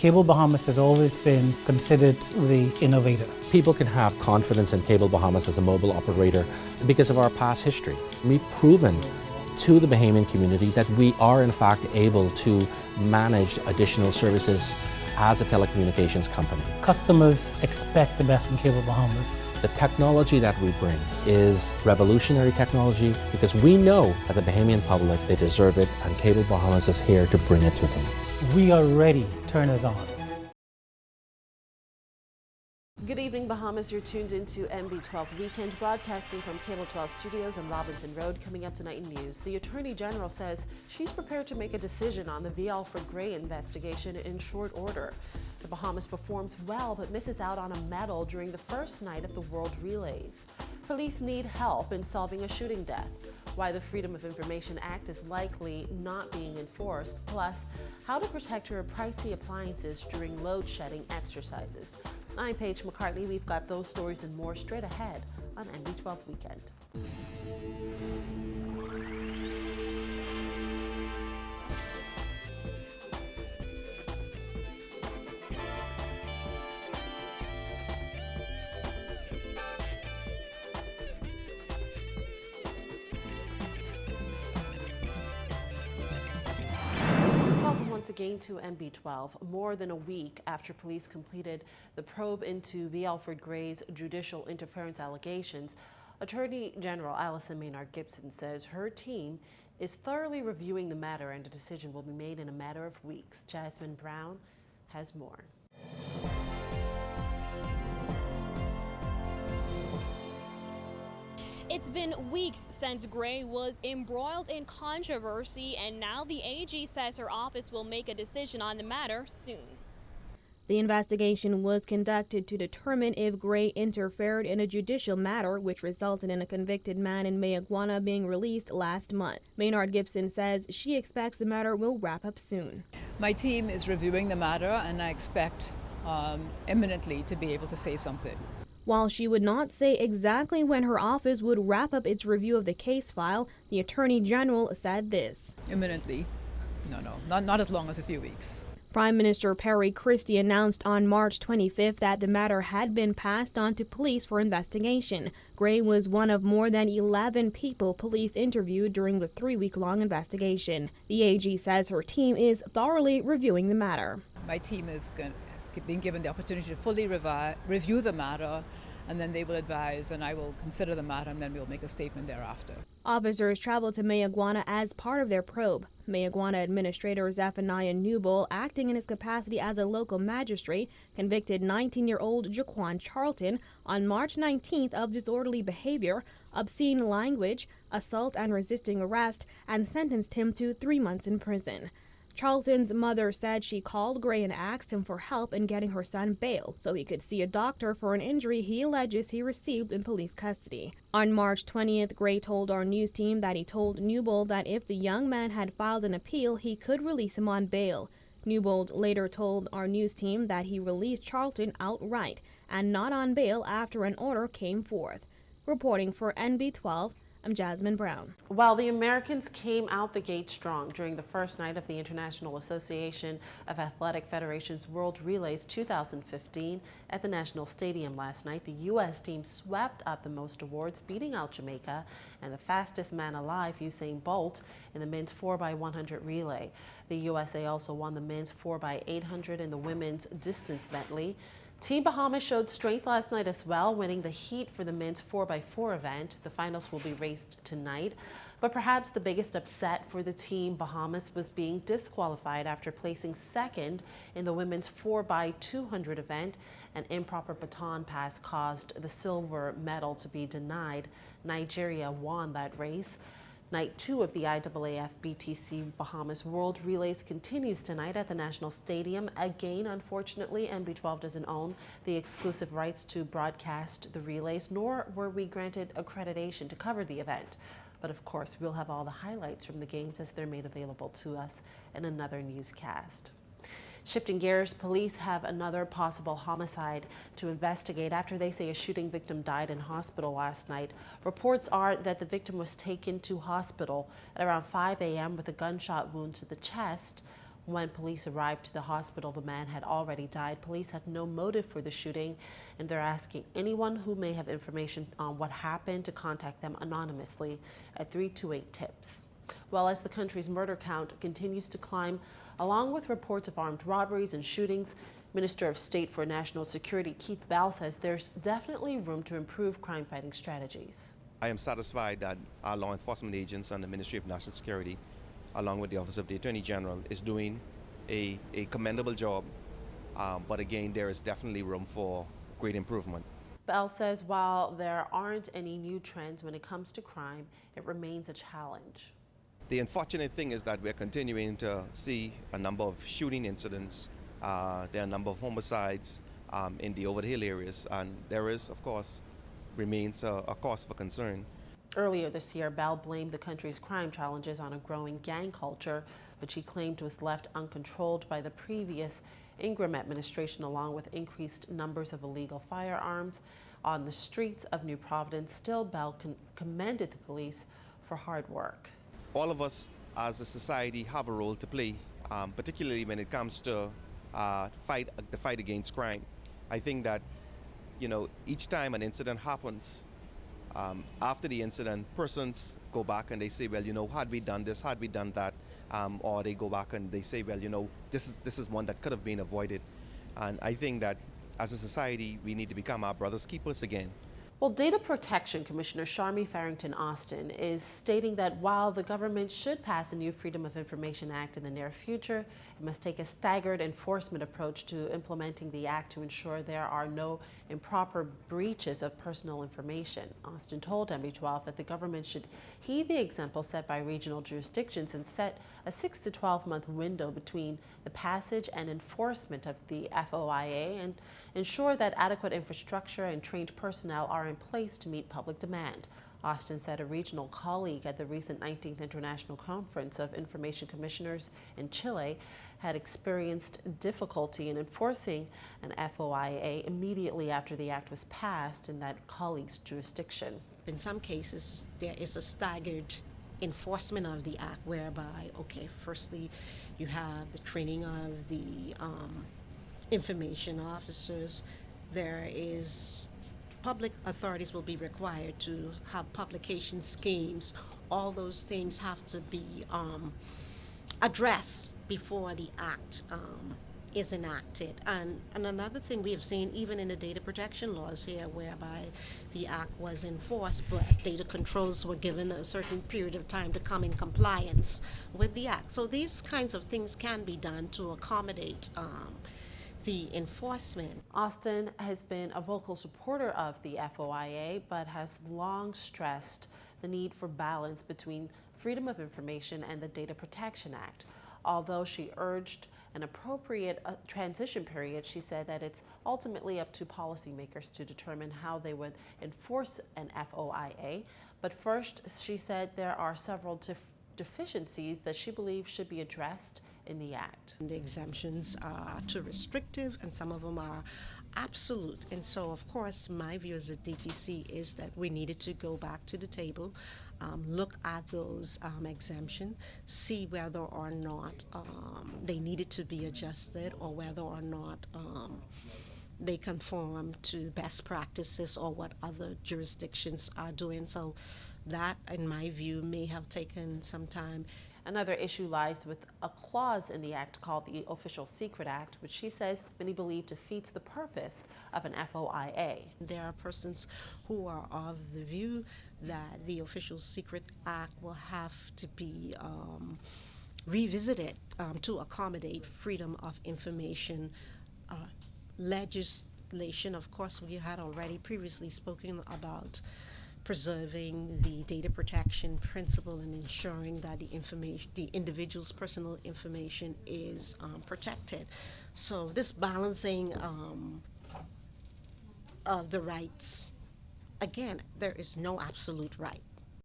Cable Bahamas has always been considered the innovator. People can have confidence in Cable Bahamas as a mobile operator because of our past history. We've proven to the Bahamian community that we are in fact able to manage additional services as a telecommunications company. Customers expect the best from Cable Bahamas. The technology that we bring is revolutionary technology because we know that the Bahamian public, they deserve it, and Cable Bahamas is here to bring it to them. We are ready. Turn us on. Good evening, Bahamas. You're tuned into MB12 Weekend, broadcasting from Cable 12 Studios on Robinson Road. Coming up tonight in news, the Attorney General says she's prepared to make a decision on the V. Alfred Gray investigation in short order. The Bahamas performs well but misses out on a medal during the first night of the World Relays. Police need help in solving a shooting death. Why the Freedom of Information Act is likely not being enforced, plus how to protect your pricey appliances during load-shedding exercises. I'm Paige McCartney. We've got those stories and more straight ahead on MB12 Weekend. Once again to MB12, more than a week after police completed the probe into V. Alfred Gray's judicial interference allegations, Attorney General Allison Maynard Gibson says her team is thoroughly reviewing the matter and a decision will be made in a matter of weeks. Jasmine Brown has more. It's been weeks since Gray was embroiled in controversy, and now the AG says her office will make a decision on the matter soon. The investigation was conducted to determine if Gray interfered in a judicial matter, which resulted in a convicted man in Mayaguana being released last month. Maynard Gibson says she expects the matter will wrap up soon. My team is reviewing the matter, and I expect imminently to be able to say something. While she would not say exactly when her office would wrap up its review of the case file, the Attorney General said this. Imminently? No, not as long as a few weeks. Prime Minister Perry Christie announced on March 25th that the matter had been passed on to police for investigation. Gray was one of more than 11 people police interviewed during the 3-week-long investigation. The AG says her team is thoroughly reviewing the matter. My team is being given the opportunity to fully review the matter, and then they will advise, and I will consider the matter, and then we'll make a statement thereafter. Officers traveled to Mayaguana as part of their probe. Mayaguana Administrator Zephaniah Newbold, acting in his capacity as a local magistrate, convicted 19-year-old Jaquan Charlton on March 19th of disorderly behavior, obscene language, assault and resisting arrest, and sentenced him to 3 months in prison. Charlton's mother said she called Gray and asked him for help in getting her son bail so he could see a doctor for an injury he alleges he received in police custody. On March 20th, Gray told our news team that he told Newbold that if the young man had filed an appeal, he could release him on bail. Newbold later told our news team that he released Charlton outright and not on bail after an order came forth. Reporting for NB12, I'm Jasmine Brown. While the Americans came out the gate strong during the first night of the International Association of Athletic Federations World Relays 2015 at the National Stadium last night, the U.S. team swept up the most awards, beating out Jamaica and the fastest man alive, Usain Bolt, in the men's 4x100 relay. The USA also won the men's 4x800 and the women's distance medley. Team Bahamas showed strength last night as well, winning the heat for the men's 4x4 event. The finals will be raced tonight. But perhaps the biggest upset for the Team Bahamas was being disqualified after placing second in the women's 4x200 event. An improper baton pass caused the silver medal to be denied. Nigeria won that race. Night 2 of the IAAF BTC Bahamas World Relays continues tonight at the National Stadium. Again, unfortunately, MB12 doesn't own the exclusive rights to broadcast the relays, nor were we granted accreditation to cover the event. But of course, we'll have all the highlights from the games as they're made available to us in another newscast. Shifting gears, police have another possible homicide to investigate after they say a shooting victim died in hospital last night. Reports are that the victim was taken to hospital at around 5 a.m. with a gunshot wound to the chest. When police arrived to the hospital, the man had already died. Police have no motive for the shooting, and they're asking anyone who may have information on what happened to contact them anonymously at 328-TIPS. Well, as the country's murder count continues to climb, along with reports of armed robberies and shootings, Minister of State for National Security Keith Bell says there's definitely room to improve crime-fighting strategies. I am satisfied that our law enforcement agents and the Ministry of National Security, along with the Office of the Attorney General, is doing a commendable job. But again, there is definitely room for great improvement. Bell says while there aren't any new trends when it comes to crime, it remains a challenge. The unfortunate thing is that we're continuing to see a number of shooting incidents. There are a number of homicides in the over-the-hill areas, and there is, of course, remains a cause for concern. Earlier this year, Bell blamed the country's crime challenges on a growing gang culture, which he claimed was left uncontrolled by the previous Ingram administration, along with increased numbers of illegal firearms on the streets of New Providence. Still, Bell commended the police for hard work. All of us as a society have a role to play, particularly when it comes to the fight against crime. I think that, each time an incident happens, after the incident, persons go back and they say, well, had we done this, had we done that, or they go back and they say, well, this is one that could have been avoided. And I think that as a society, we need to become our brother's keepers again. Well, Data Protection Commissioner Charmy Farrington Austin is stating that while the government should pass a new Freedom of Information Act in the near future, it must take a staggered enforcement approach to implementing the act to ensure there are no improper breaches of personal information. Austin told MB12 that the government should heed the example set by regional jurisdictions and set a 6 to 12-month window between the passage and enforcement of the FOIA and ensure that adequate infrastructure and trained personnel are in place to meet public demand. Austin said a regional colleague at the recent 19th International Conference of Information Commissioners in Chile had experienced difficulty in enforcing an FOIA immediately after the act was passed in that colleague's jurisdiction. In some cases, there is a staggered enforcement of the act whereby, firstly, you have the training of the information officers. There is public authorities will be required to have publication schemes. All those things have to be addressed before the act is enacted. And another thing we have seen even in the data protection laws here, whereby the act was enforced, but data controls were given a certain period of time to come in compliance with the act. So these kinds of things can be done to accommodate the enforcement. Austin has been a vocal supporter of the FOIA, but has long stressed the need for balance between freedom of information and the Data Protection Act. Although she urged an appropriate transition period, she said that it's ultimately up to policymakers to determine how they would enforce an FOIA. But first, she said there are several deficiencies that she believes should be addressed in the act. The exemptions are too restrictive and some of them are absolute. And so, of course, my view as a DPC is that we needed to go back to the table, look at those exemptions, see whether or not they needed to be adjusted or whether or not they conform to best practices or what other jurisdictions are doing. So that, in my view, may have taken some time. Another issue lies with a clause in the act called the Official Secret Act, which she says many believe defeats the purpose of an FOIA. There are persons who are of the view that the Official Secret Act will have to be revisited to accommodate freedom of information legislation. Of course, we had already previously spoken about preserving the data protection principle and ensuring that the individual's personal information is protected. So this balancing of the rights, again, there is no absolute right.